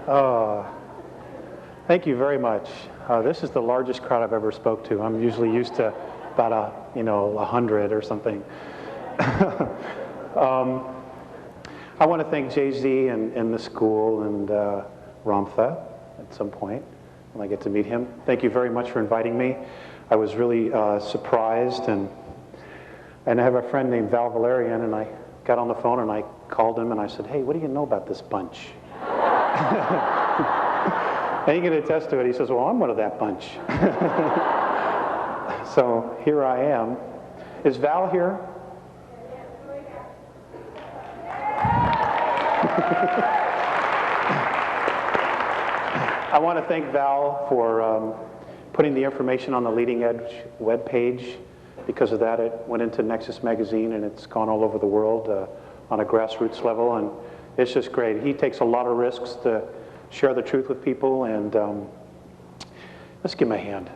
Uh, Thank you very much. This is the largest crowd I've ever spoke to. I'm usually used to about 100 or something. I want to thank Jay-Z and the school and Ramtha at some point when I get to meet him. Thank you very much for inviting me. I was really surprised, and I have a friend named Val Valerian, and I got on the phone and I called him and I said, hey, what do you know about this bunch? And he can attest to it. He says, well, I'm one of that bunch. So here I am. Is Val here? I want to thank Val for putting the information on the Leading Edge webpage. Because of that, it went into Nexus magazine, and it's gone all over the world on a grassroots level, and it's just great. He takes a lot of risks to share the truth with people, and let's give him a hand.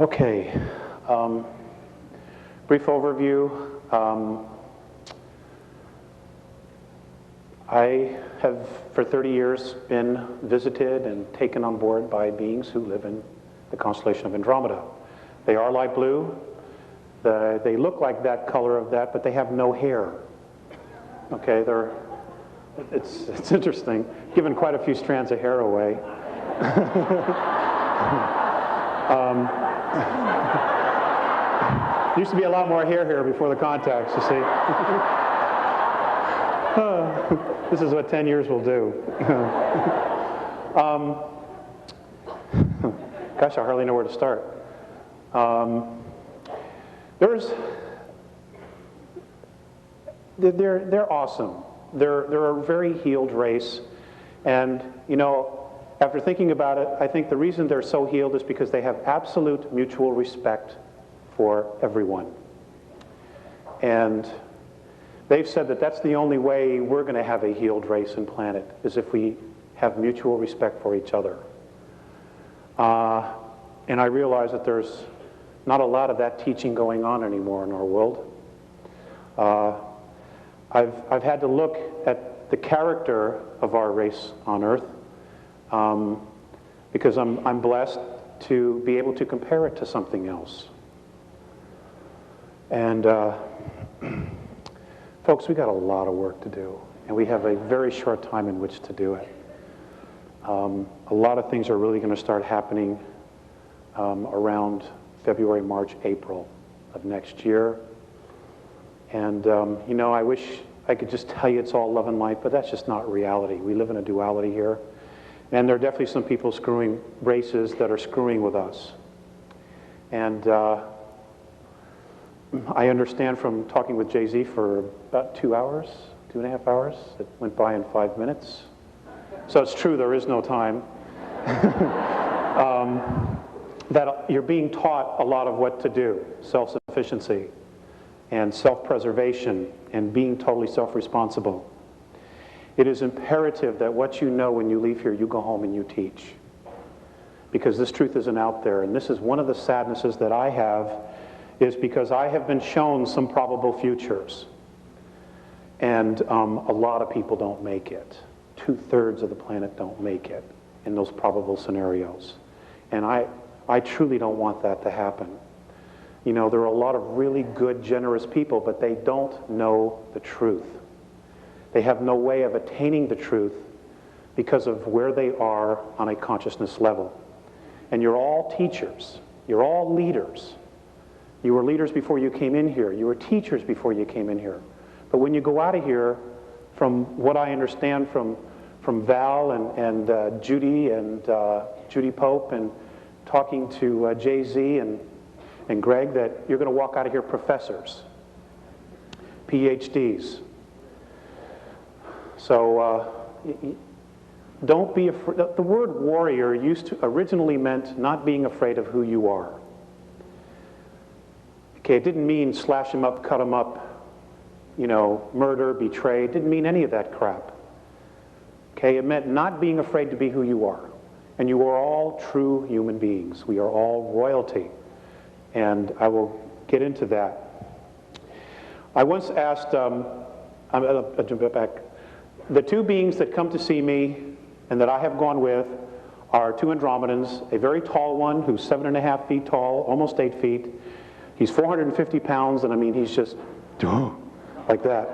Okay, brief overview. I have, for 30 years, been visited and taken on board by beings who live in the constellation of Andromeda. They are light blue. They look like that color of that, but they have no hair. Okay, it's interesting. Given quite a few strands of hair away. Used to be a lot more hair here before the contacts, you see. This is what 10 years will do. Gosh, I hardly know where to start. They're awesome. They're a very healed race, and after thinking about it, I think the reason they're so healed is because they have absolute mutual respect for everyone. And they've said that that's the only way we're going to have a healed race and planet, is if we have mutual respect for each other. And I realize that there's not a lot of that teaching going on anymore in our world. I've had to look at the character of our race on Earth, because I'm blessed to be able to compare it to something else. And folks, we got a lot of work to do, and we have a very short time in which to do it. A lot of things are really going to start happening around February, March, April of next year. And I wish I could just tell you it's all love and light, but that's just not reality. We live in a duality here. And there are definitely some people screwing races that are screwing with us. And I understand from talking with Jay-Z for about 2 hours, 2.5 hours. It went by in 5 minutes. So it's true, there is no time. That you're being taught a lot of what to do, self-sufficiency and self-preservation and being totally self-responsible. It is imperative that what you know when you leave here, you go home and you teach. Because this truth isn't out there. And this is one of the sadnesses that I have, is because I have been shown some probable futures. And a lot of people don't make it. 2/3 of the planet don't make it in those probable scenarios. And I truly don't want that to happen. There are a lot of really good, generous people, but they don't know the truth. They have no way of attaining the truth because of where they are on a consciousness level. And you're all teachers. You're all leaders. You were leaders before you came in here. You were teachers before you came in here. But when you go out of here, from what I understand from Val and Judy and Judy Pope, and talking to Jay-Z and Greg, that you're going to walk out of here professors, PhDs. So don't be afraid. The word warrior originally meant not being afraid of who you are. Okay, it didn't mean slash them up, cut them up, murder, betray. It didn't mean any of that crap. Okay, it meant not being afraid to be who you are. And you are all true human beings. We are all royalty. And I will get into that. I once asked, I'll jump back. The two beings that come to see me and that I have gone with are two Andromedans, a very tall one who's 7.5 feet tall, almost 8 feet. He's 450 pounds, and I mean, he's just like that.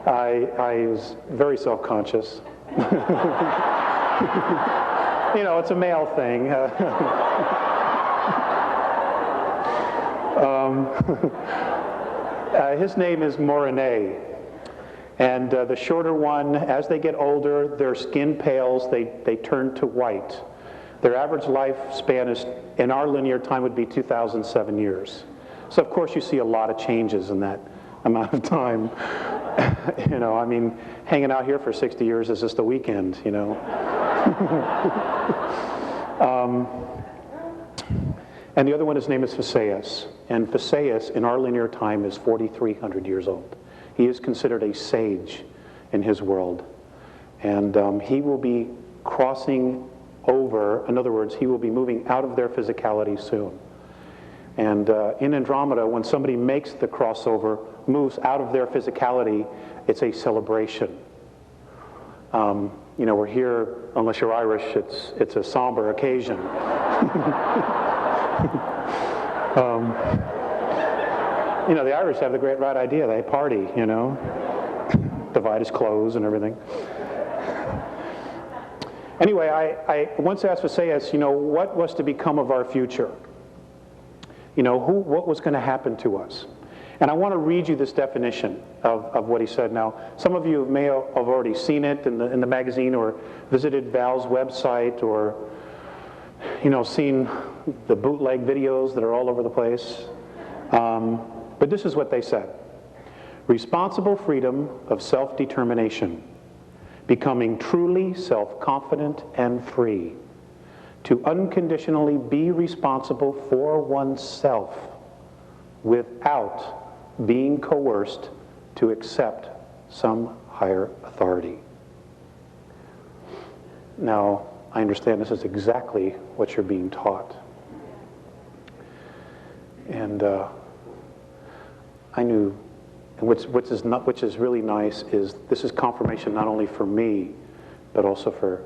I was very self-conscious. You know, it's a male thing. His name is Morine. And the shorter one, as they get older, their skin pales, they turn to white. Their average lifespan is, in our linear time, would be 2007 years. So of course you see a lot of changes in that amount of time. You know, I mean, hanging out here for 60 years is just a weekend, you know. And the other one, his name is Phaseus. And Phaseus, in our linear time, is 4,300 years old. He is considered a sage in his world. And he will be crossing over, in other words, he will be moving out of their physicality soon. And in Andromeda, when somebody makes the crossover, moves out of their physicality, it's a celebration. You know, we're here, unless you're Irish, it's a somber occasion. You know, the Irish have the great right idea. They party, you know, divide his clothes and everything. Anyway, I once asked Phaseus, you know, what was to become of our future? You know, what was going to happen to us? And I want to read you this definition of what he said. Now, some of you may have already seen it in the magazine or visited Val's website or, you know, seen the bootleg videos that are all over the place. But this is what they said. Responsible freedom of self-determination, becoming truly self-confident and free, to unconditionally be responsible for oneself without being coerced to accept some higher authority. Now, I understand this is exactly what you're being taught. And I knew, and which is really nice, is this is confirmation not only for me, but also for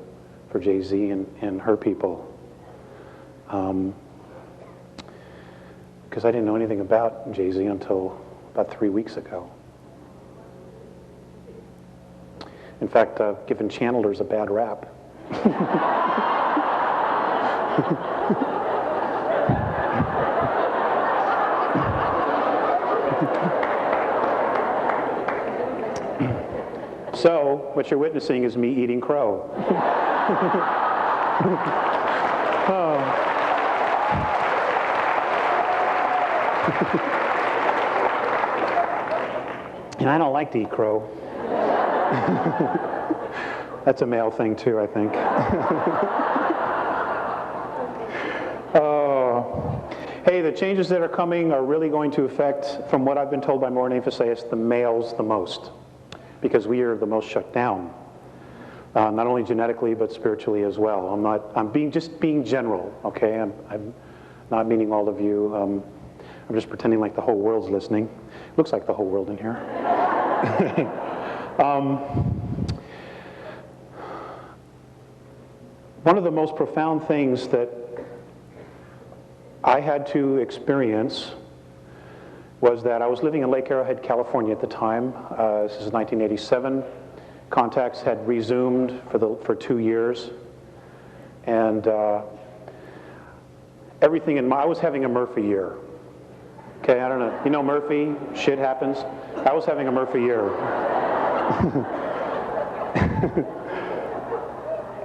Jay-Z and her people. Because I didn't know anything about Jay-Z until about 3 weeks ago. In fact, I've given channelers a bad rap. So, what you're witnessing is me eating crow. Oh. And I don't like to eat crow. That's a male thing too, I think. Hey, the changes that are coming are really going to affect, from what I've been told by Morine Phaseus, the males the most, because we are the most shut down, not only genetically but spiritually as well. I'm just being general, okay? I'm not meaning all of you. I'm just pretending like the whole world's listening. Looks like the whole world in here. One of the most profound things that I had to experience was that I was living in Lake Arrowhead, California at the time. This is 1987. Contacts had resumed for 2 years. And everything I was having a Murphy year. Okay, I don't know. You know Murphy? Shit happens. I was having a Murphy year.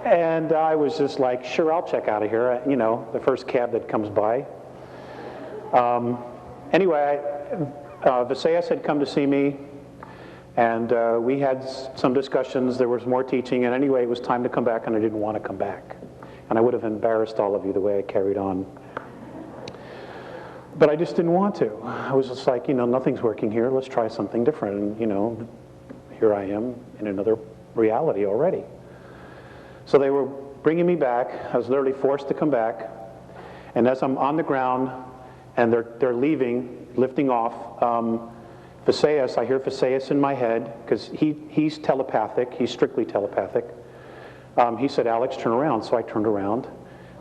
And I was just like, sure, I'll check out of here. You know, the first cab that comes by. Anyway, Phaseus had come to see me, and we had some discussions. There was more teaching, and anyway, it was time to come back, and I didn't want to come back. And I would have embarrassed all of you the way I carried on. But I just didn't want to. I was just like, you know, nothing's working here. Let's try something different. And, you know, here I am in another reality already. So they were bringing me back. I was literally forced to come back. And as I'm on the ground and they're leaving, lifting off, Phaseus, I hear Phaseus in my head, because he's telepathic, he's strictly telepathic. He said, Alex, turn around. So I turned around,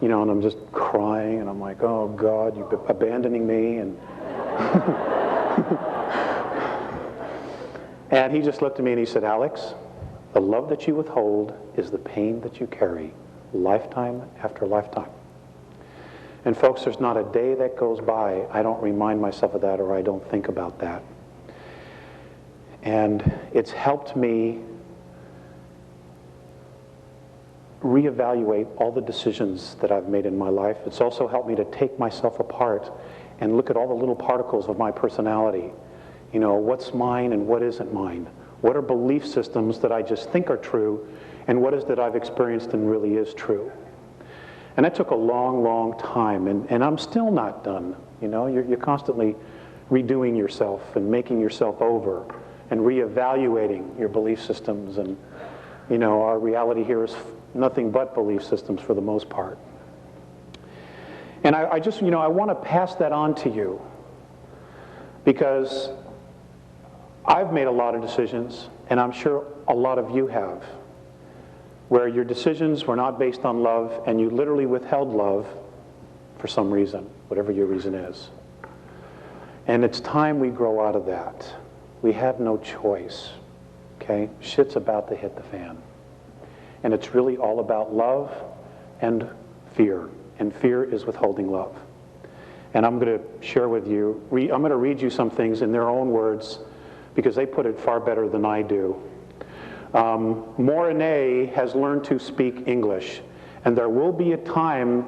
you know, and I'm just crying, and I'm like, oh God, you're abandoning me. And and he just looked at me and he said, Alex, the love that you withhold is the pain that you carry, lifetime after lifetime. And folks, there's not a day that goes by I don't remind myself of that, or I don't think about that. And it's helped me reevaluate all the decisions that I've made in my life. It's also helped me to take myself apart and look at all the little particles of my personality. You know, what's mine and what isn't mine? What are belief systems that I just think are true, and what is that I've experienced and really is true? And that took a long, long time, and I'm still not done. You know, you're constantly redoing yourself and making yourself over and reevaluating your belief systems. And, you know, our reality here is nothing but belief systems for the most part. And I just, you know, I want to pass that on to you, because I've made a lot of decisions, and I'm sure a lot of you have, where your decisions were not based on love, and you literally withheld love for some reason, whatever your reason is. And it's time we grow out of that. We have no choice, okay? Shit's about to hit the fan. And it's really all about love and fear is withholding love. And I'm going to share with you, I'm going to read you some things in their own words, because they put it far better than I do. Morine has learned to speak English, and there will be a time,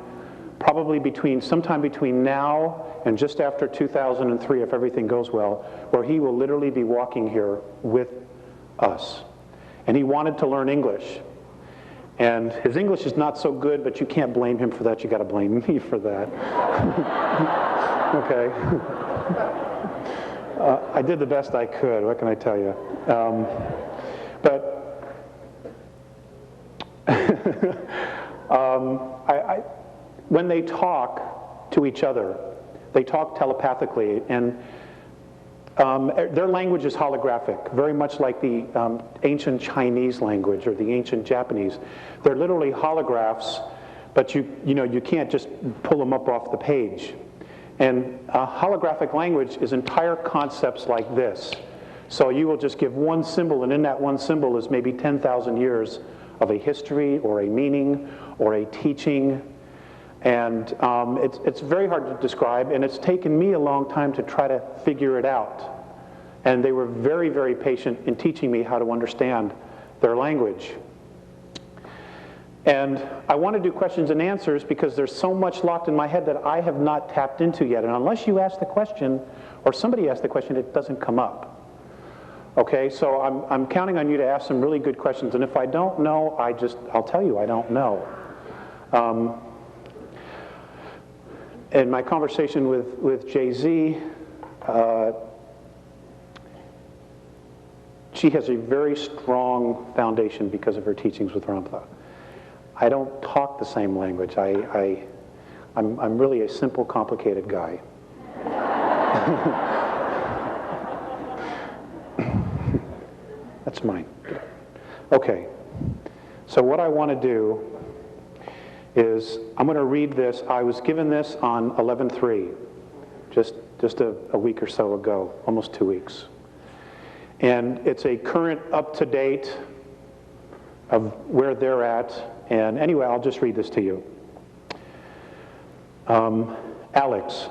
probably sometime between now and just after 2003, if everything goes well, where he will literally be walking here with us. And he wanted to learn English. And his English is not so good, but you can't blame him for that. You got to blame me for that. Okay. I did the best I could. What can I tell you? But when they talk to each other, they talk telepathically, and their language is holographic, very much like the ancient Chinese language or the ancient Japanese. They're literally holographs, but you know, you can't just pull them up off the page. And holographic language is entire concepts like this. So you will just give one symbol, and in that one symbol is maybe 10,000 years of a history or a meaning or a teaching. And it's very hard to describe, and it's taken me a long time to try to figure it out. And they were very, very patient in teaching me how to understand their language. And I want to do questions and answers because there's so much locked in my head that I have not tapped into yet. And unless you ask the question, or somebody asks the question, it doesn't come up. Okay, so I'm counting on you to ask some really good questions. And if I don't know, I'll tell you I don't know. In my conversation with Jay-Z, she has a very strong foundation because of her teachings with Ramtha. I don't talk the same language. I'm really a simple, complicated guy. That's mine. Okay. So what I want to do is I'm going to read this. I was given this on 11/3, just a week or so ago, almost 2 weeks. And it's a current, up-to-date of where they're at. And anyway, I'll just read this to you. Alex,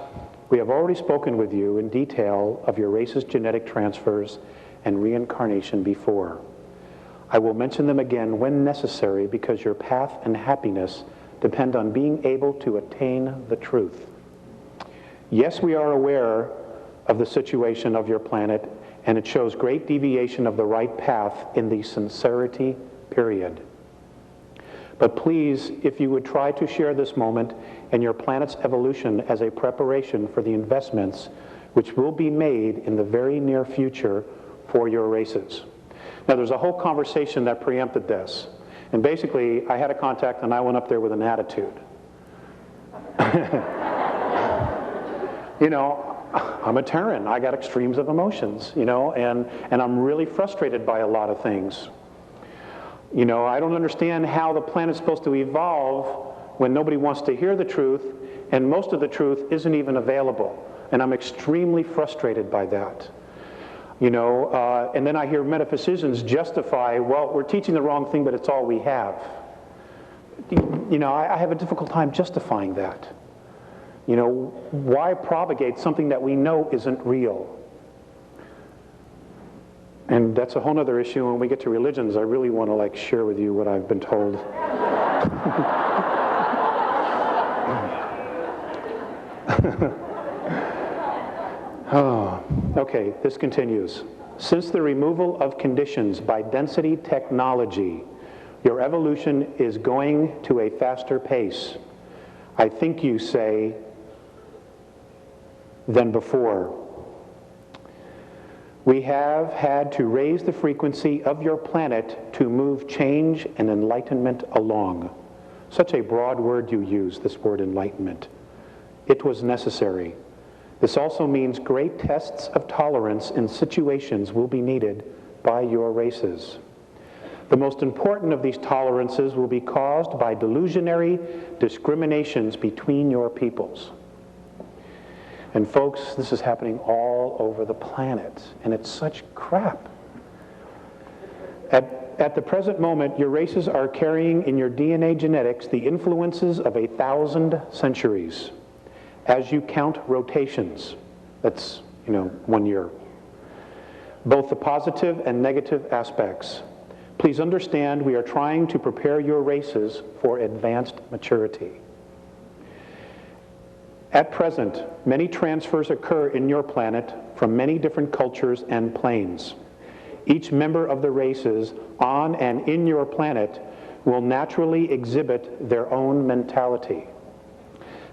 we have already spoken with you in detail of your race's genetic transfers and reincarnation before. I will mention them again when necessary because your path and happiness depend on being able to attain the truth. Yes, we are aware of the situation of your planet, and it shows great deviation of the right path in the sincerity period. But please, if you would try to share this moment and your planet's evolution as a preparation for the investments which will be made in the very near future for your races. Now, there's a whole conversation that preempted this. And basically, I had a contact and I went up there with an attitude. You know, I'm a Terran. I got extremes of emotions, you know, and I'm really frustrated by a lot of things. You know, I don't understand how the planet's supposed to evolve when nobody wants to hear the truth, and most of the truth isn't even available. And I'm extremely frustrated by that. You know, and then I hear metaphysicians justify, well, we're teaching the wrong thing, but it's all we have. You know, I have a difficult time justifying that. You know, why propagate something that we know isn't real? And that's a whole other issue. When we get to religions, I really want to like share with you what I've been told. Oh, okay, this continues. Since the removal of conditions by density technology, your evolution is going to a faster pace. I think you say than before. We have had to raise the frequency of your planet to move change and enlightenment along. Such a broad word you use, this word enlightenment. It was necessary. This also means great tests of tolerance in situations will be needed by your races. The most important of these tolerances will be caused by delusionary discriminations between your peoples. And folks, this is happening all over the planet, and it's such crap. At the present moment, your races are carrying in your DNA genetics the influences of 1,000 centuries. As you count rotations, that's, you know, 1 year. Both the positive and negative aspects. Please understand we are trying to prepare your races for advanced maturity. At present, many transfers occur in your planet from many different cultures and planes. Each member of the races on and in your planet will naturally exhibit their own mentality.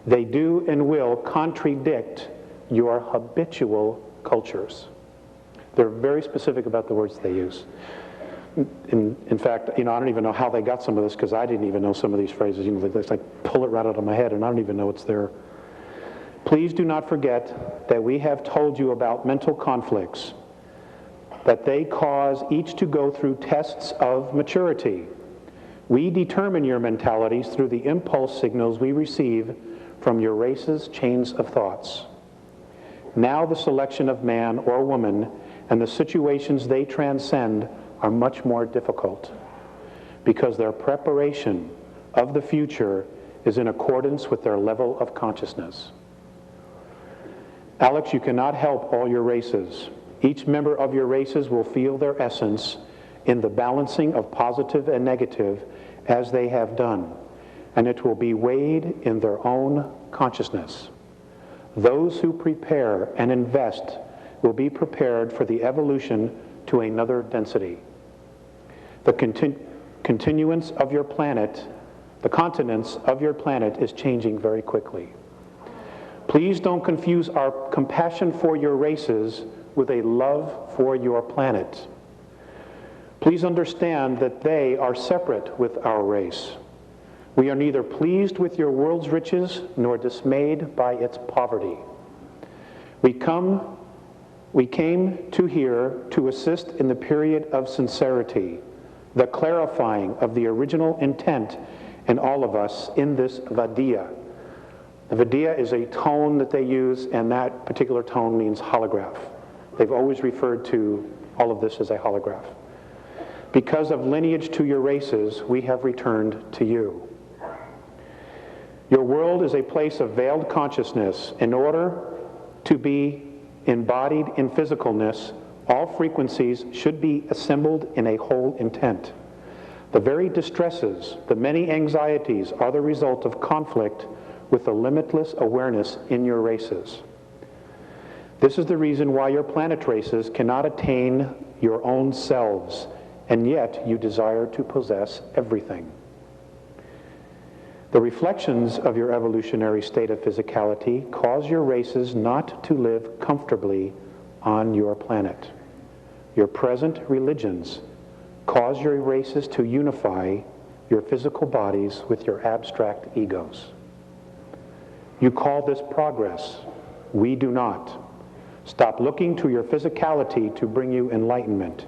They do and will contradict your habitual cultures. They're very specific about the words they use. In fact, you know, I don't even know how they got some of this, because I didn't even know some of these phrases. You know, they just like pull it right out of my head, and I don't even know it's there. Please do not forget that we have told you about mental conflicts, that they cause each to go through tests of maturity. We determine your mentalities through the impulse signals we receive from your race's chains of thoughts. Now the selection of man or woman and the situations they transcend are much more difficult, because their preparation of the future is in accordance with their level of consciousness. Alex, you cannot help all your races. Each member of your races will feel their essence in the balancing of positive and negative as they have done, and it will be weighed in their own consciousness. Those who prepare and invest will be prepared for the evolution to another density. The continuance of your planet, the continents of your planet is changing very quickly. Please don't confuse our compassion for your races with a love for your planet. Please understand that they are separate with our race. We are neither pleased with your world's riches nor dismayed by its poverty. We came to here to assist in the period of sincerity, the clarifying of the original intent in all of us in this Vadiya. The Vadiya is a tone that they use, and that particular tone means holograph. They've always referred to all of this as a holograph. Because of lineage to your races, we have returned to you. Your world is a place of veiled consciousness. In order to be embodied in physicalness, all frequencies should be assembled in a whole intent. The very distresses, the many anxieties are the result of conflict with the limitless awareness in your races. This is the reason why your planet races cannot attain your own selves, and yet you desire to possess everything. The reflections of your evolutionary state of physicality cause your races not to live comfortably on your planet. Your present religions cause your races to unify your physical bodies with your abstract egos. You call this progress. We do not. Stop looking to your physicality to bring you enlightenment.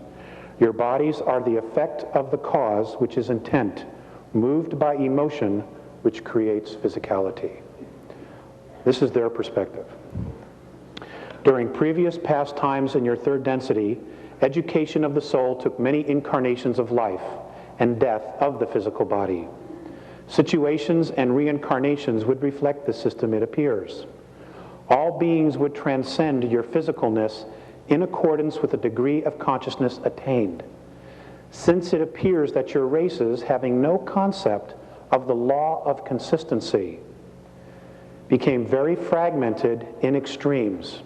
Your bodies are the effect of the cause, which is intent, moved by emotion, which creates physicality. This is their perspective. During previous past times in your third density, education of the soul took many incarnations of life and death of the physical body. Situations and reincarnations would reflect the system, it appears. All beings would transcend your physicalness in accordance with the degree of consciousness attained. Since it appears that your races, having no concept of the law of consistency, became very fragmented in extremes.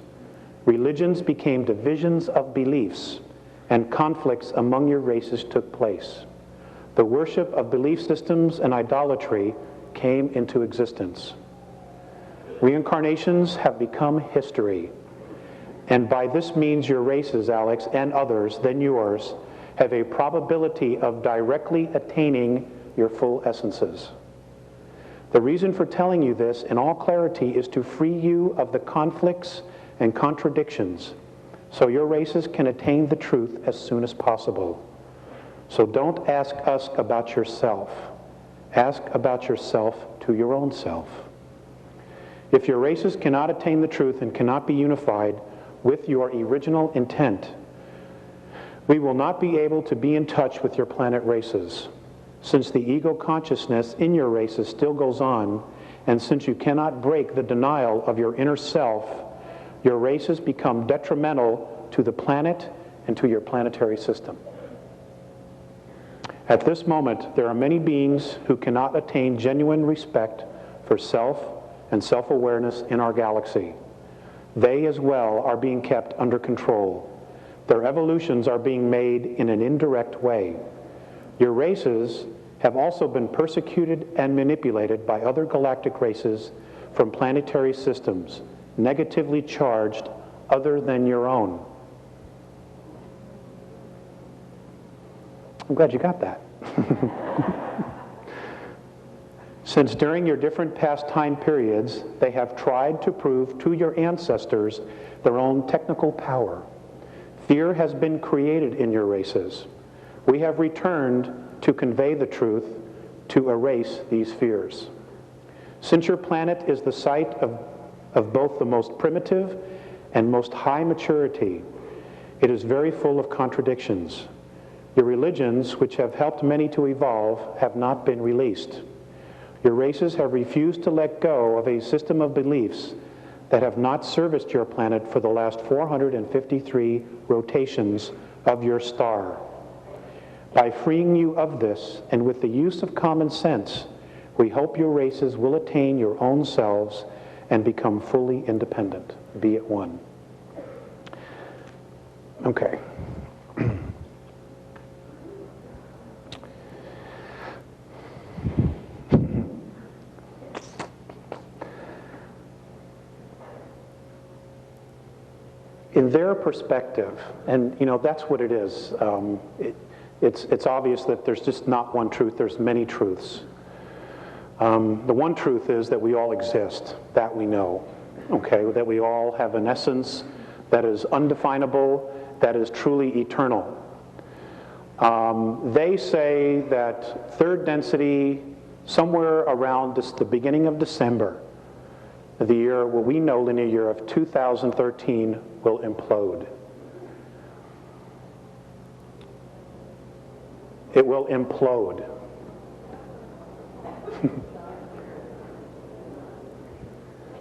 Religions became divisions of beliefs, and conflicts among your races took place. The worship of belief systems and idolatry came into existence. Reincarnations have become history, and by this means your races, Alex, and others than yours, have a probability of directly attaining your full essences. The reason for telling you this in all clarity is to free you of the conflicts and contradictions, so your races can attain the truth as soon as possible. So don't ask us about yourself. Ask about yourself to your own self. If your races cannot attain the truth and cannot be unified with your original intent, we will not be able to be in touch with your planet races. Since the ego consciousness in your races still goes on, and since you cannot break the denial of your inner self, your races become detrimental to the planet and to your planetary system. At this moment, there are many beings who cannot attain genuine respect for self and self-awareness in our galaxy. They as well are being kept under control. Their evolutions are being made in an indirect way. Your races have also been persecuted and manipulated by other galactic races from planetary systems, negatively charged other than your own. I'm glad you got that. Since during your different past time periods, they have tried to prove to your ancestors their own technical power. Fear has been created in your races. We have returned to convey the truth, to erase these fears. Since your planet is the site of both the most primitive and most high maturity, it is very full of contradictions. Your religions, which have helped many to evolve, have not been released. Your races have refused to let go of a system of beliefs that have not serviced your planet for the last 453 rotations of your star. By freeing you of this, and with the use of common sense, we hope your races will attain your own selves and become fully independent, be at one. Okay. In their perspective, and you know, that's what it is. It's obvious that there's just not one truth, there's many truths. The one truth is that we all exist, that we know, okay? That we all have an essence that is undefinable, that is truly eternal. They say that third density, somewhere around the beginning of December, the year, what we know, linear year of 2013, will implode. It will implode.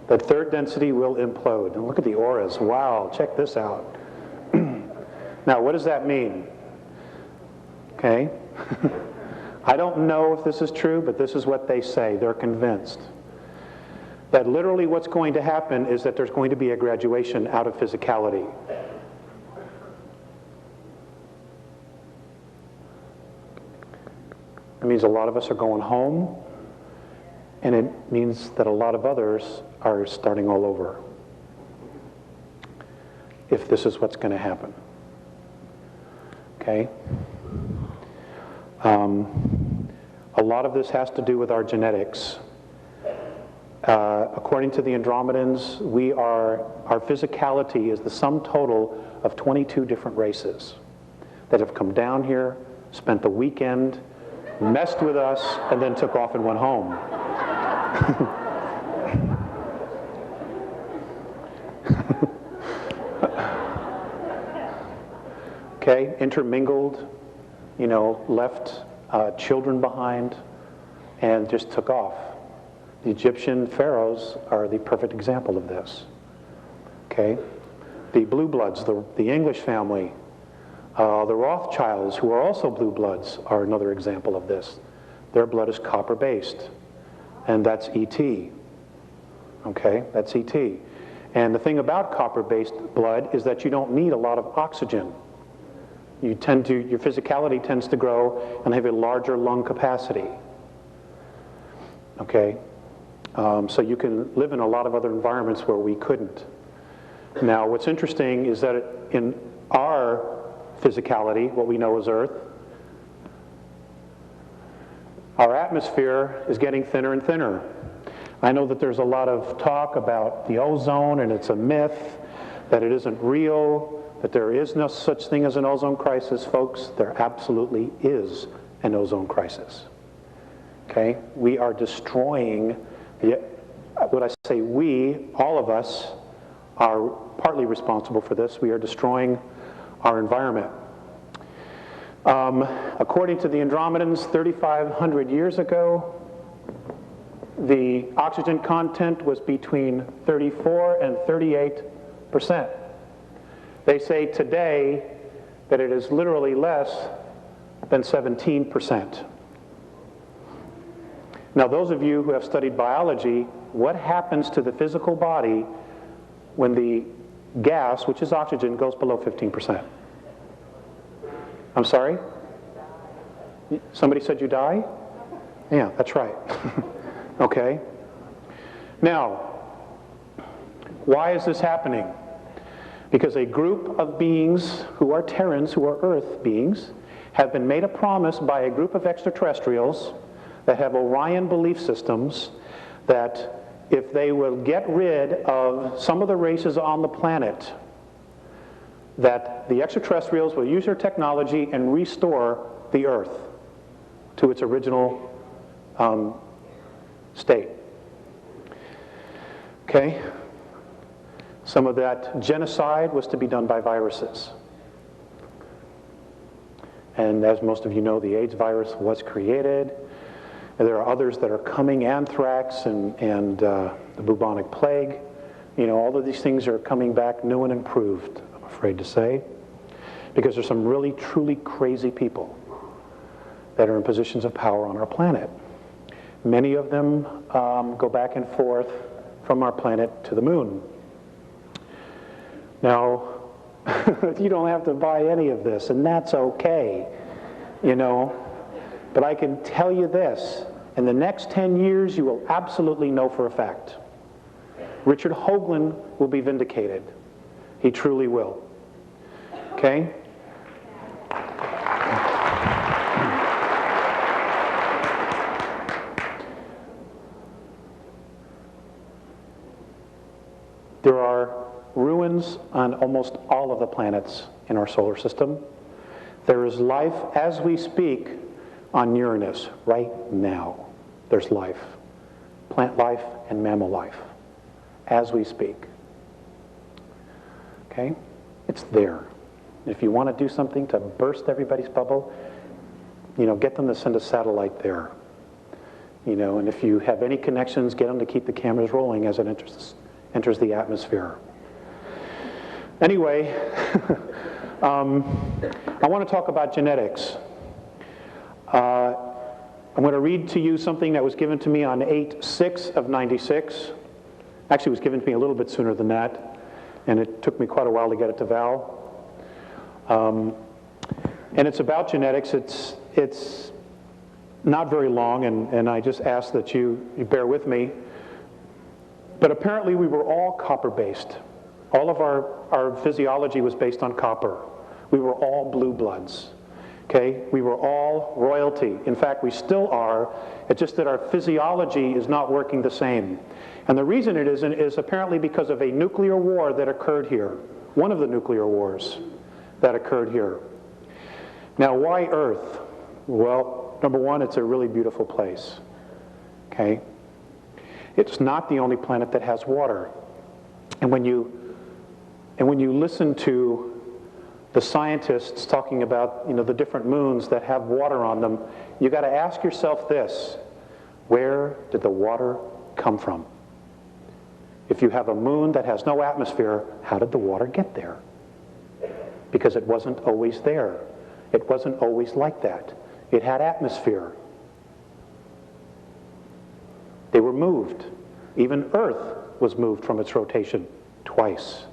The third density will implode. And look at the auras. Wow, check this out. Now, what does that mean? Okay. I don't know if this is true, but this is what they say. They're convinced that literally what's going to happen is that there's going to be a graduation out of physicality. It means a lot of us are going home, and it means that a lot of others are starting all over, if this is what's going to happen. Okay? A lot of this has to do with our genetics. According to the Andromedans, our physicality is the sum total of 22 different races that have come down here, spent the weekend, messed with us, and then took off and went home. Okay, intermingled, left children behind, and just took off. The Egyptian pharaohs are the perfect example of this. Okay, the blue bloods, the English family, the Rothschilds, who are also blue bloods, are another example of this. Their blood is copper-based, and that's ET. Okay, that's ET. And the thing about copper-based blood is that you don't need a lot of oxygen. Your physicality tends to grow and have a larger lung capacity. Okay, so you can live in a lot of other environments where we couldn't. Now, what's interesting is that in our physicality, what we know as Earth, our atmosphere is getting thinner and thinner. I know that there's a lot of talk about the ozone, and it's a myth, that it isn't real, that there is no such thing as an ozone crisis. Folks, there absolutely is an ozone crisis. Okay? We are destroying, when I say we, all of us are partly responsible for this. We are destroying our environment. According to the Andromedans, 3,500 years ago, the oxygen content was between 34 and 38%. They say today that it is literally less than 17%. Now, those of you who have studied biology, what happens to the physical body when the gas, which is oxygen, goes below 15%? I'm sorry? Somebody said you die? Yeah, that's right. Okay. Now, why is this happening? Because a group of beings who are Terrans, who are Earth beings, have been made a promise by a group of extraterrestrials that have Orion belief systems that if they will get rid of some of the races on the planet, that the extraterrestrials will use their technology and restore the Earth to its original state. Okay? Some of that genocide was to be done by viruses. And as most of you know, the AIDS virus was created. And there are others that are coming, anthrax and the bubonic plague. All of these things are coming back new and improved, I'm afraid to say, because there's some really, truly crazy people that are in positions of power on our planet. Many of them go back and forth from our planet to the moon. Now, you don't have to buy any of this, and that's okay, But I can tell you this, in the next 10 years, you will absolutely know for a fact. Richard Hoagland will be vindicated. He truly will. Okay? There are ruins on almost all of the planets in our solar system. There is life as we speak on Uranus right now. There's life, plant life and mammal life, as we speak. Okay? It's there. If you want to do something to burst everybody's bubble, get them to send a satellite there. And if you have any connections, get them to keep the cameras rolling as it enters the atmosphere. Anyway, I want to talk about genetics. I'm going to read to you something that was given to me on 8/6 of 96. Actually, it was given to me a little bit sooner than that, and it took me quite a while to get it to Val. And it's about genetics. It's not very long, and I just ask that you bear with me. But apparently we were all copper-based. All of our physiology was based on copper. We were all blue bloods. Okay? We were all royalty. In fact, we still are. It's just that our physiology is not working the same. And the reason it isn't is apparently because of a nuclear war that occurred here. One of the nuclear wars that occurred here. Now, why Earth? Well, number one, it's a really beautiful place. Okay? It's not the only planet that has water. And when you listen to the scientists talking about, the different moons that have water on them, you got to ask yourself this: where did the water come from? If you have a moon that has no atmosphere, how did the water get there? Because it wasn't always there. It wasn't always like that. It had atmosphere. They were moved. Even Earth was moved from its rotation twice.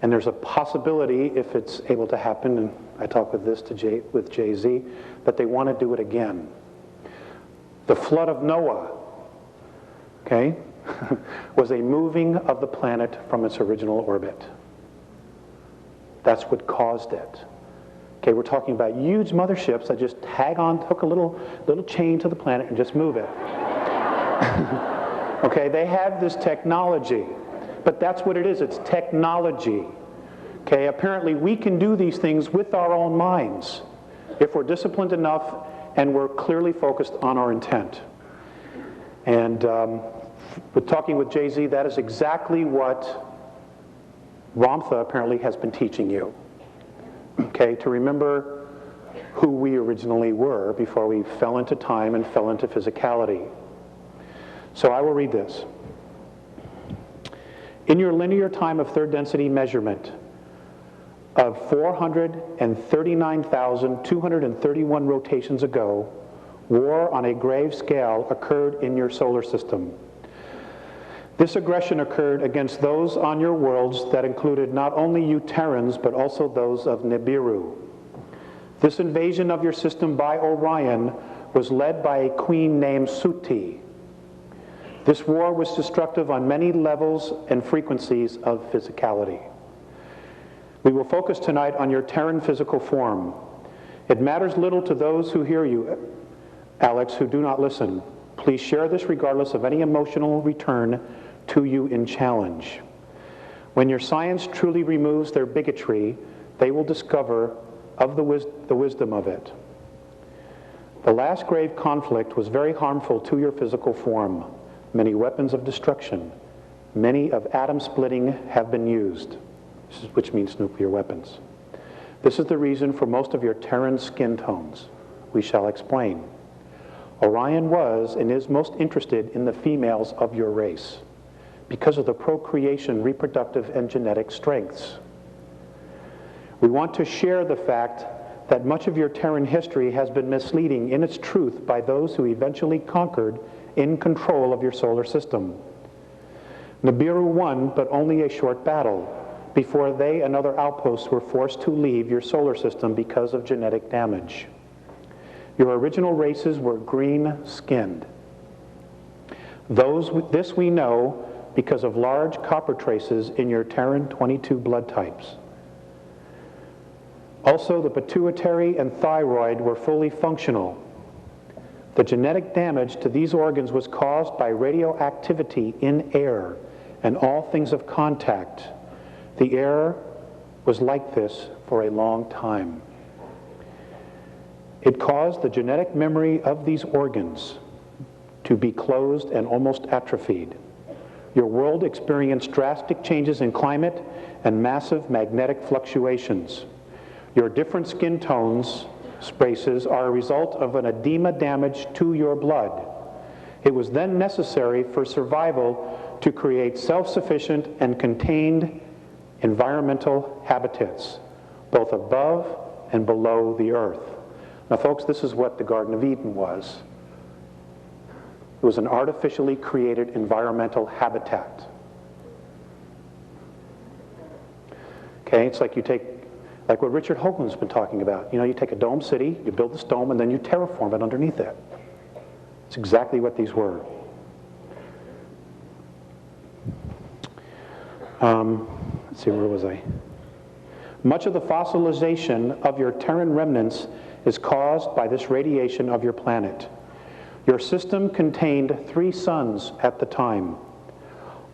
And there's a possibility, if it's able to happen, and I talked with this with Jay-Z, that they want to do it again. The flood of Noah, okay, was a moving of the planet from its original orbit. That's what caused it. Okay, we're talking about huge motherships that just hook a little chain to the planet and just move it. Okay, they have this technology. But that's what it is. It's technology. Okay, apparently we can do these things with our own minds if we're disciplined enough and we're clearly focused on our intent. And with talking with Jay-Z, that is exactly what Ramtha apparently has been teaching you. Okay, to remember who we originally were before we fell into time and fell into physicality. So I will read this. In your linear time of third density measurement of 439,231 rotations ago, war on a grave scale occurred in your solar system. This aggression occurred against those on your worlds that included not only you Terrans, but also those of Nibiru. This invasion of your system by Orion was led by a queen named Suti. This war was destructive on many levels and frequencies of physicality. We will focus tonight on your Terran physical form. It matters little to those who hear you, Alex, who do not listen. Please share this regardless of any emotional return to you in challenge. When your science truly removes their bigotry, they will discover of the wisdom of it. The last grave conflict was very harmful to your physical form. Many weapons of destruction, many of atom splitting have been used, which means nuclear weapons. This is the reason for most of your Terran skin tones. We shall explain. Orion was and is most interested in the females of your race because of the procreation, reproductive, and genetic strengths. We want to share the fact that much of your Terran history has been misleading in its truth by those who eventually conquered in control of your solar system. Nibiru won, but only a short battle, before they and other outposts were forced to leave your solar system because of genetic damage. Your original races were green-skinned. This we know because of large copper traces in your Terran 22 blood types. Also, the pituitary and thyroid were fully functional. The genetic damage to these organs was caused by radioactivity in air and all things of contact. The air was like this for a long time. It caused the genetic memory of these organs to be closed and almost atrophied. Your world experienced drastic changes in climate and massive magnetic fluctuations. Your different skin tones spaces are a result of an edema damage to your blood. It was then necessary for survival to create self-sufficient and contained environmental habitats, both above and below the earth. Now, folks, this is what the Garden of Eden was. It was an artificially created environmental habitat. Okay, it's like like what Richard Hoagland's been talking about. You take a dome city, you build this dome, and then you terraform it underneath it. It's exactly what these were. Let's see, where was I? Much of the fossilization of your Terran remnants is caused by this radiation of your planet. Your system contained 3 suns at the time.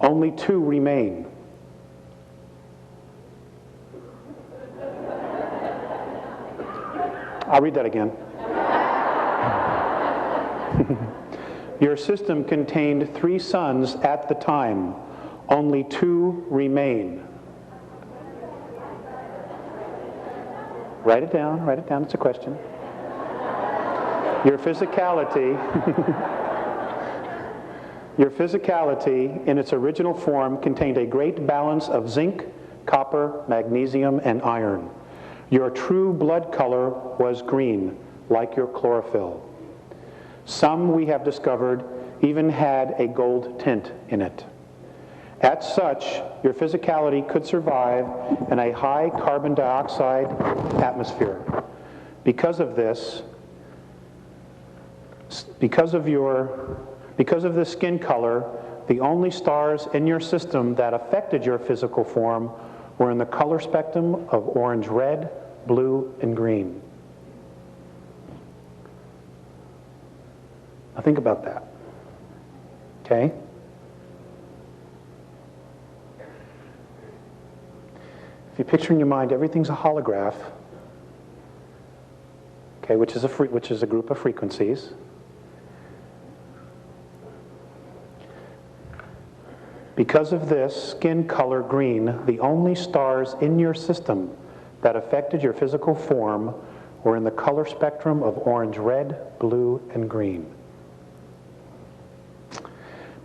Only 2 remain. I'll read that again. Your system contained 3 suns at the time. Only 2 remain. Write it down, it's a question. Your physicality, your physicality in its original form contained a great balance of zinc, copper, magnesium, and iron. Your true blood color was green, like your chlorophyll. Some, we have discovered, even had a gold tint in it. As such, your physicality could survive in a high carbon dioxide atmosphere. Because of this, because of the skin color, the only stars in your system that affected your physical form were in the color spectrum of orange, red, blue, and green. Now think about that. Okay? If you picture in your mind everything's a holograph, okay, which is a group of frequencies. Because of this skin color green, the only stars in your system that affected your physical form were in the color spectrum of orange, red, blue, and green.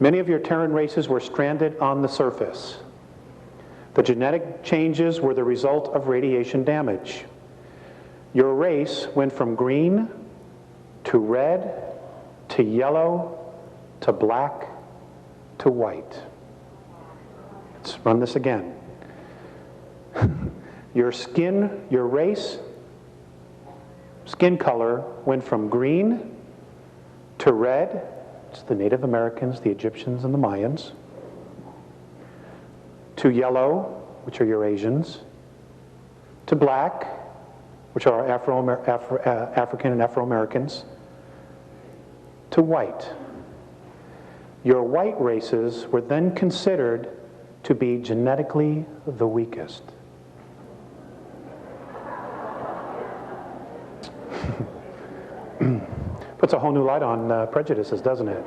Many of your Terran races were stranded on the surface. The genetic changes were the result of radiation damage. Your race went from green to red to yellow to black to white. Let's run this again. Your race, skin color went from green to red, it's the Native Americans, the Egyptians, and the Mayans, to yellow, which are Eurasians, to black, which are African and Afro-Americans, to white. Your white races were then considered to be genetically the weakest. Puts a whole new light on prejudices, doesn't it?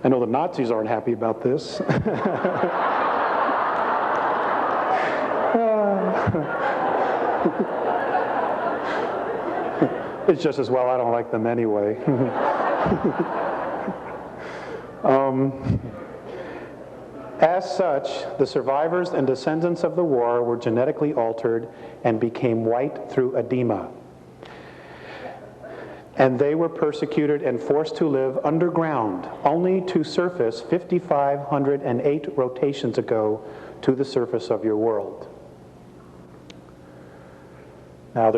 I know the Nazis aren't happy about this. It's just as well I don't like them anyway. As such, the survivors and descendants of the war were genetically altered and became white through edema. And they were persecuted and forced to live underground, only to surface 5,508 rotations ago to the surface of your world. Now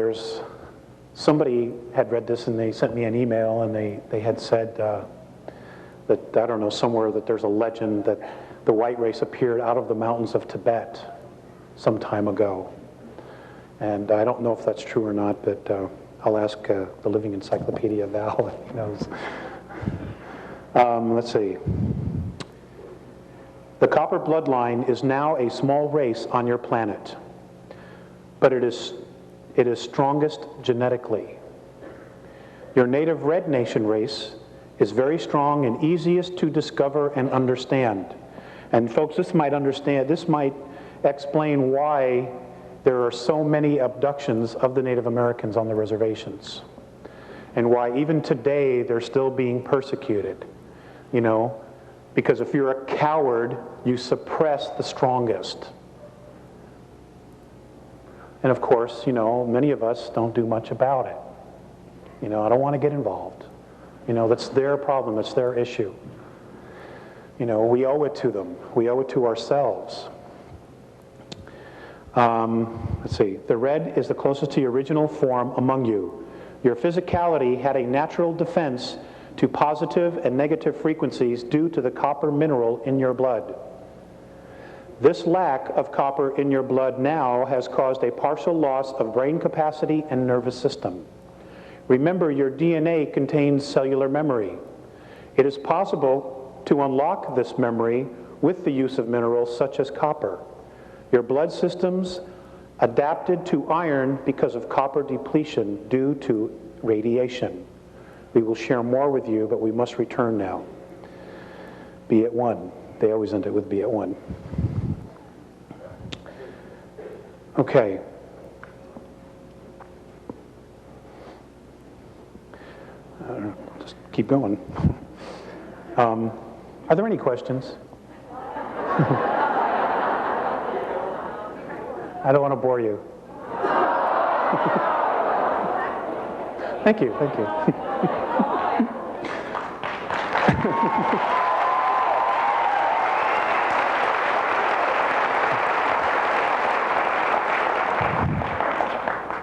somebody had read this and they sent me an email and they had said that, I don't know, somewhere that there's a legend that the white race appeared out of the mountains of Tibet some time ago. And I don't know if that's true or not, but I'll ask the Living Encyclopedia Val if he knows. Let's see. The copper bloodline is now a small race on your planet, but it is strongest genetically. Your native Red Nation race is very strong and easiest to discover and understand. And folks, this might explain why there are so many abductions of the Native Americans on the reservations, and why even today they're still being persecuted, you know, because if you're a coward, you suppress the strongest. And of course, you know, many of us don't do much about it. You know, I don't want to get involved. You know, that's their problem, it's their issue. You know, we owe it to them. We owe it to ourselves. Let's see. The red is the closest to your original form among you. Your physicality had a natural defense to positive and negative frequencies due to the copper mineral in your blood. This lack of copper in your blood now has caused a partial loss of brain capacity and nervous system. Remember, your DNA contains cellular memory. It is possible to unlock this memory with the use of minerals such as copper. Your blood systems adapted to iron because of copper depletion due to radiation. We will share more with you, but we must return now. Be at one. They always end it with be at one. Okay. Just keep going. Are there any questions? I don't want to bore you. Thank you, thank you.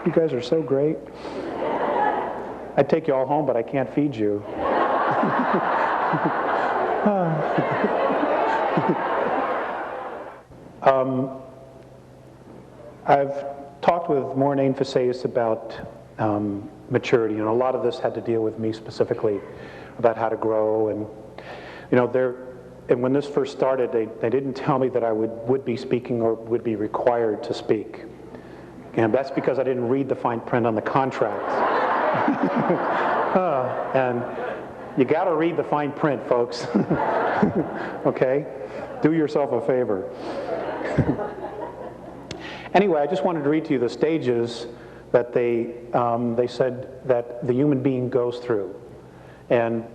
You guys are so great. I'd take you all home, but I can't feed you. I've talked with Mornane Faceus about maturity, and a lot of this had to deal with me specifically about how to grow. And and when this first started, they didn't tell me that I would be speaking or would be required to speak. And that's because I didn't read the fine print on the contract. And you got to read the fine print, folks. Okay? Do yourself a favor. Anyway, I just wanted to read to you the stages that they said that the human being goes through. And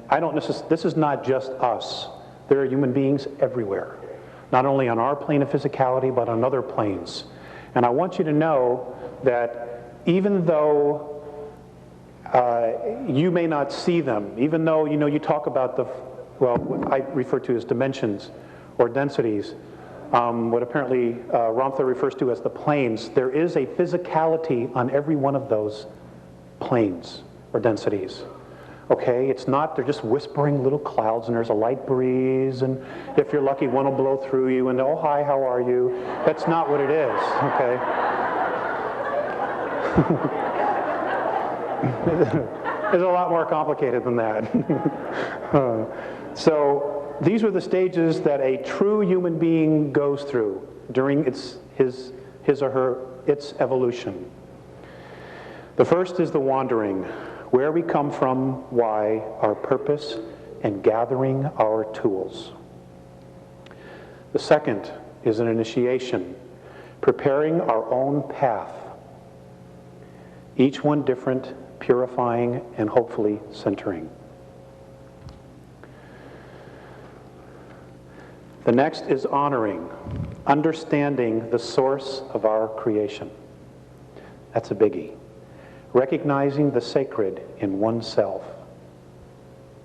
this is not just us. There are human beings everywhere, not only on our plane of physicality, but on other planes. And I want you to know that even though you may not see them, even though you talk about what I refer to as dimensions or densities, what apparently Ramtha refers to as the planes, there is a physicality on every one of those planes or densities. Okay, it's not, they're just whispering little clouds and there's a light breeze, and if you're lucky, one will blow through you and, oh, hi, how are you? That's not what it is, okay? It's a lot more complicated than that. So these are the stages that a true human being goes through during its evolution. The first is the wandering, where we come from, why, our purpose, and gathering our tools. The second is an initiation, preparing our own path, each one different, purifying, and hopefully centering. The next is honoring, understanding the source of our creation. That's a biggie. Recognizing the sacred in oneself.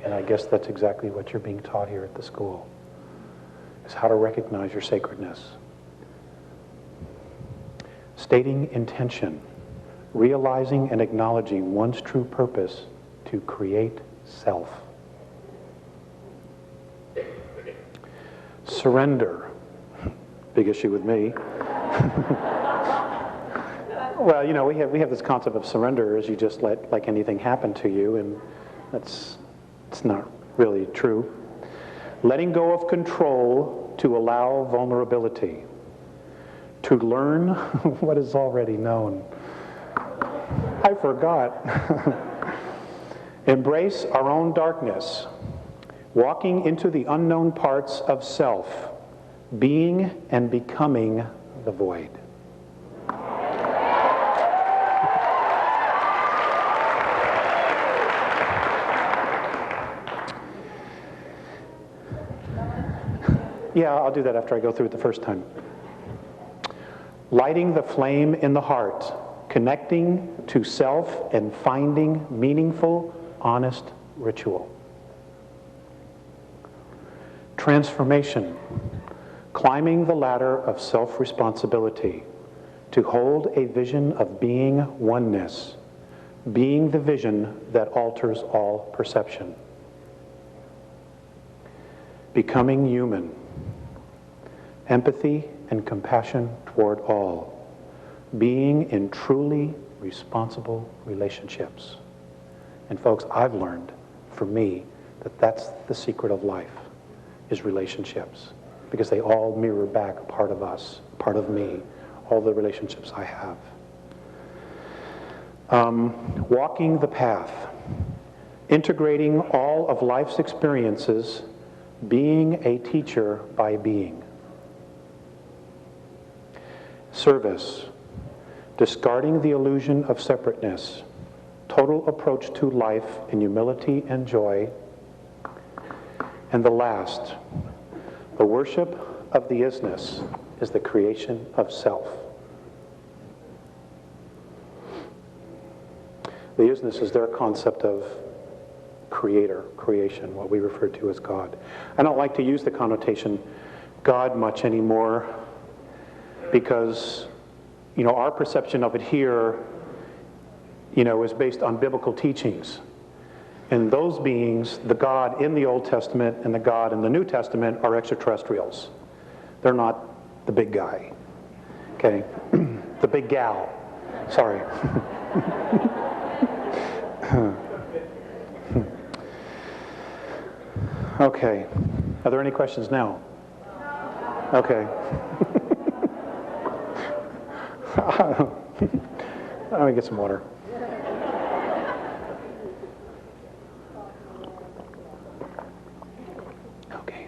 And I guess that's exactly what you're being taught here at the school, is how to recognize your sacredness. Stating intention, realizing and acknowledging one's true purpose to create self. Surrender, big issue with me. Well, we have this concept of surrender as you just let like anything happen to you, and it's not really true. Letting go of control to allow vulnerability. To learn what is already known. I forgot. Embrace our own darkness. Walking into the unknown parts of self. Being and becoming the void. Yeah, I'll do that after I go through it the first time. Lighting the flame in the heart, connecting to self and finding meaningful, honest ritual. Transformation, climbing the ladder of self-responsibility to hold a vision of being oneness, being the vision that alters all perception. Becoming human. Empathy and compassion toward all, being in truly responsible relationships. And folks, I've learned, for me, that that's the secret of life, is relationships, because they all mirror back a part of us, a part of me, all the relationships I have. Walking the path, integrating all of life's experiences, being a teacher by being. Service, discarding the illusion of separateness, total approach to life in humility and joy. And the last, the worship of the isness is the creation of self. The isness is their concept of creator, creation, what we refer to as God. I don't like to use the connotation God much anymore because, our perception of it here, is based on biblical teachings. And those beings, the God in the Old Testament and the God in the New Testament, are extraterrestrials. They're not the big guy. Okay? The big gal. Sorry. Okay. Are there any questions now? Okay. Let me get some water. Okay.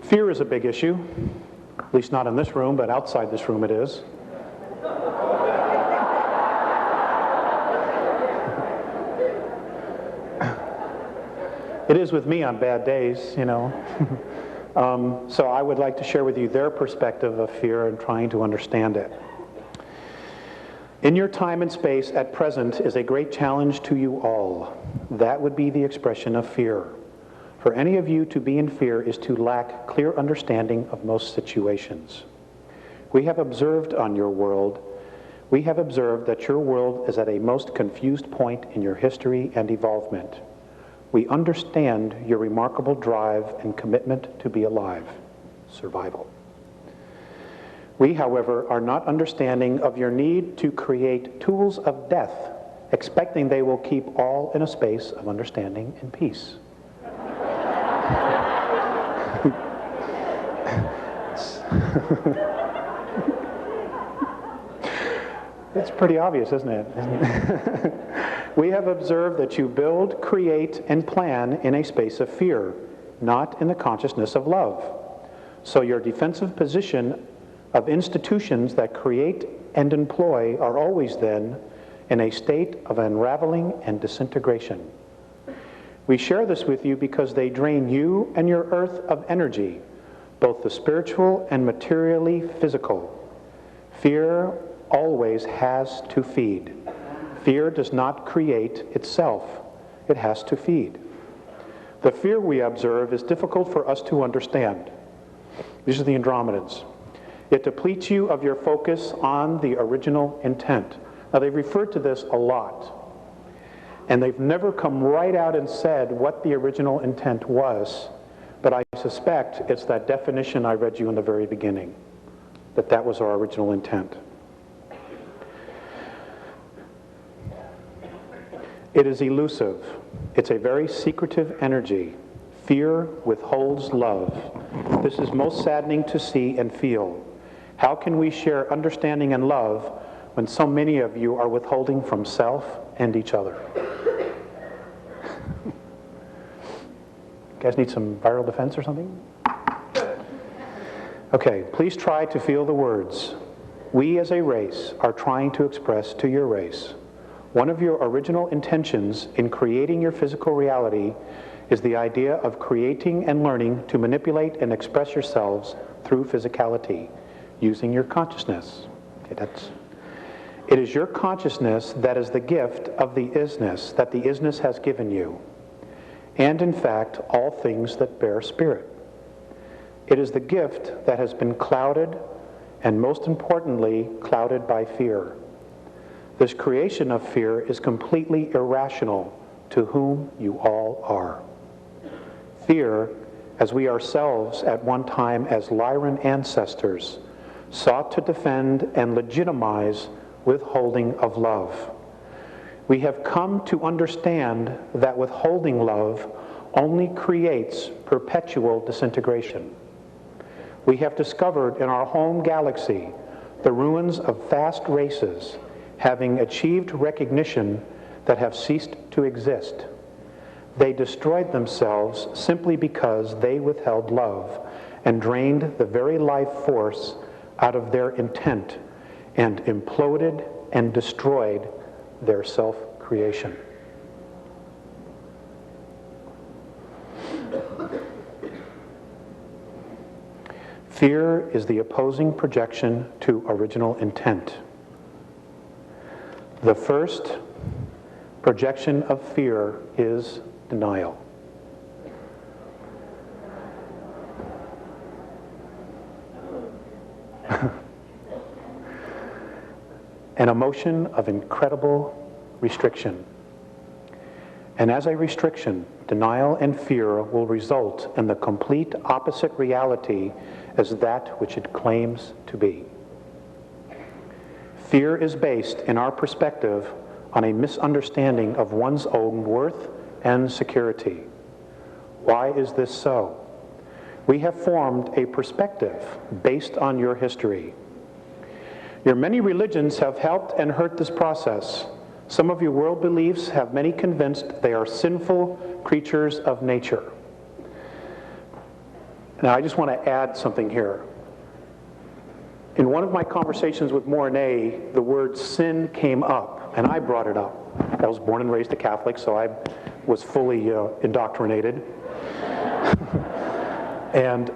Fear is a big issue, at least not in this room, but outside this room it is. It is with me on bad days, So I would like to share with you their perspective of fear and trying to understand it. In your time and space at present is a great challenge to you all. That would be the expression of fear. For any of you to be in fear is to lack clear understanding of most situations. We have observed that your world is at a most confused point in your history and evolvement. We understand your remarkable drive and commitment to be alive, survival. We, however, are not understanding of your need to create tools of death, expecting they will keep all in a space of understanding and peace. It's pretty obvious, isn't it? We have observed that you build, create, and plan in a space of fear, not in the consciousness of love. So your defensive position of institutions that create and employ are always then in a state of unraveling and disintegration. We share this with you because they drain you and your earth of energy, both the spiritual and materially physical. Fear always has to feed. Fear does not create itself. It has to feed. The fear we observe is difficult for us to understand. These are the Andromedans. It depletes you of your focus on the original intent. Now, they've referred to this a lot, and they've never come right out and said what the original intent was, but I suspect it's that definition I read you in the very beginning, that was our original intent. It is elusive. It's a very secretive energy. Fear withholds love. This is most saddening to see and feel. How can we share understanding and love when so many of you are withholding from self and each other? You guys need some viral defense or something? Okay, please try to feel the words. We as a race are trying to express to your race. One of your original intentions in creating your physical reality is the idea of creating and learning to manipulate and express yourselves through physicality, using your consciousness. Okay, it is your consciousness that is the gift of the isness that the isness has given you, and in fact, all things that bear spirit. It is the gift that has been clouded, and most importantly, clouded by fear. This creation of fear is completely irrational to whom you all are. Fear as we ourselves at one time as Lyran ancestors sought to defend and legitimize withholding of love. We have come to understand that withholding love only creates perpetual disintegration. We have discovered in our home galaxy the ruins of vast races having achieved recognition that have ceased to exist. They destroyed themselves simply because they withheld love and drained the very life force out of their intent and imploded and destroyed their self-creation. Fear is the opposing projection to original intent. The first projection of fear is denial. An emotion of incredible restriction. And as a restriction, denial and fear will result in the complete opposite reality as that which it claims to be. Fear is based, in our perspective, on a misunderstanding of one's own worth and security. Why is this so? We have formed a perspective based on your history. Your many religions have helped and hurt this process. Some of your world beliefs have many convinced they are sinful creatures of nature. Now, I just want to add something here. In one of my conversations with Mornay, the word sin came up, and I brought it up. I was born and raised a Catholic, so I was fully indoctrinated. And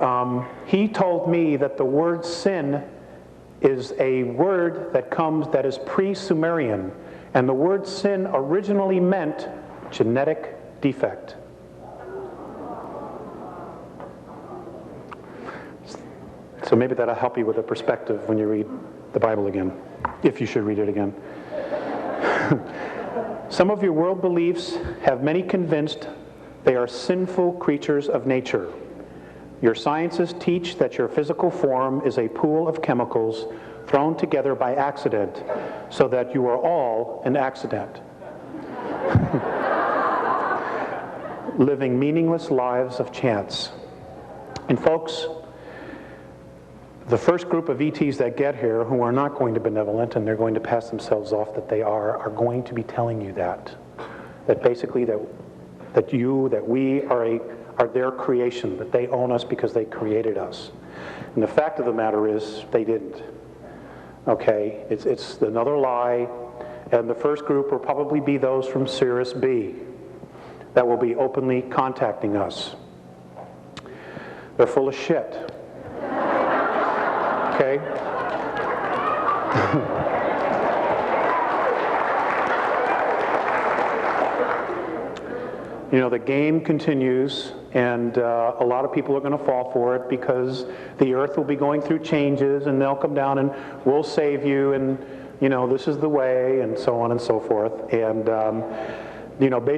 he told me that the word sin is a word that is pre-Sumerian, and the word sin originally meant genetic defect. So maybe that'll help you with a perspective when you read the Bible again, if you should read it again. Some of your world beliefs have many convinced they are sinful creatures of nature. Your sciences teach that your physical form is a pool of chemicals thrown together by accident, so that you are all an accident. Living meaningless lives of chance. And folks, the first group of ETs that get here, who are not going to be benevolent and they're going to pass themselves off that they are going to be telling you that basically that we are their creation, that they own us because they created us. And the fact of the matter is, they didn't. Okay, it's another lie, and the first group will probably be those from Sirius B that will be openly contacting us. They're full of shit. Okay? You know, the game continues, and a lot of people are going to fall for it because the earth will be going through changes, and they'll come down and we'll save you, and, you know, this is the way, and so on and so forth. And, you know, basically